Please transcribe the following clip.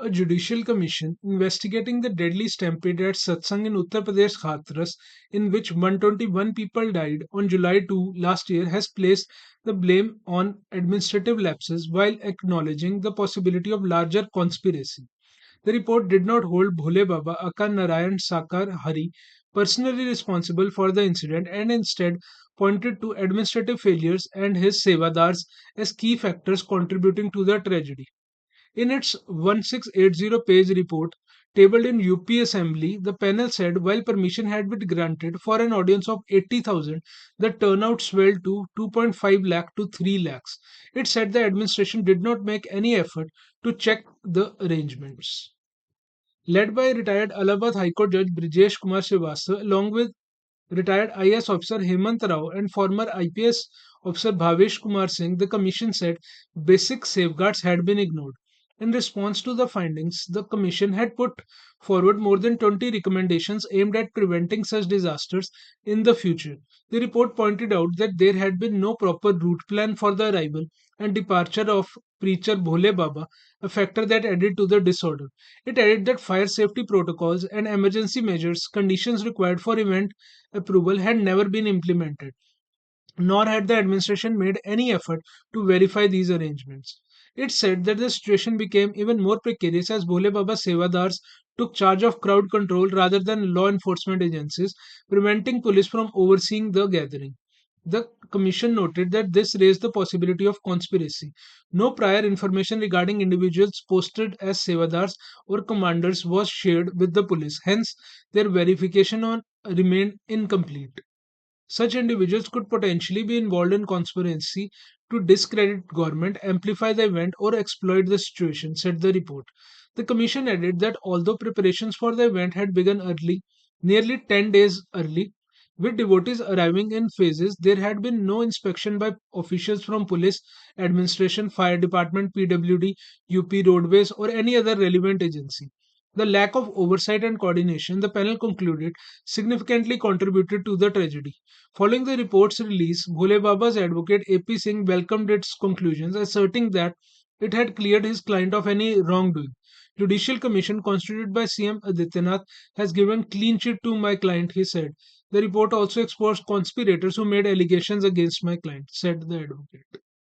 A judicial commission investigating the deadly stampede at Satsang in Uttar Pradesh Hathras, in which 121 people died on July 2 last year, has placed the blame on administrative lapses while acknowledging the possibility of larger conspiracy. The report did not hold Bhole Baba Aka Narayan Sakar Hari personally responsible for the incident and instead pointed to administrative failures and his sevadars as key factors contributing to the tragedy. In its 1680-page report, tabled in UP Assembly, the panel said while permission had been granted for an audience of 80,000, the turnout swelled to 2.5 lakh to 3 lakhs. It said the administration did not make any effort to check the arrangements. Led by retired Allahabad High Court Judge Brijesh Kumar Srivastava, along with retired IAS officer Hemant Rao and former IPS officer Bhavesh Kumar Singh, the commission said basic safeguards had been ignored. In response to the findings, the commission had put forward more than 20 recommendations aimed at preventing such disasters in the future. The report pointed out that there had been no proper route plan for the arrival and departure of preacher Bhole Baba, a factor that added to the disorder. It added that fire safety protocols and emergency measures, conditions required for event approval, had never been implemented, nor had the administration made any effort to verify these arrangements. It said that the situation became even more precarious as Bhole Baba Sevadars took charge of crowd control rather than law enforcement agencies, preventing police from overseeing the gathering. The commission noted that this raised the possibility of conspiracy. No prior information regarding individuals posted as Sevadars or commanders was shared with the police, hence, their verification on remained incomplete. Such individuals could potentially be involved in conspiracy to discredit government, amplify the event, or exploit the situation, said the report. The commission added that although preparations for the event had begun early, nearly 10 days early, with devotees arriving in phases, there had been no inspection by officials from police, administration, fire department, PWD, UP Roadways, or any other relevant agency. The lack of oversight and coordination, the panel concluded, significantly contributed to the tragedy. Following the report's release, Bhole Baba's advocate AP Singh welcomed its conclusions, asserting that it had cleared his client of any wrongdoing. Judicial Commission constituted by CM Adityanath has given clean sheet to my client, he said. The report also exposed conspirators who made allegations against my client, said the advocate.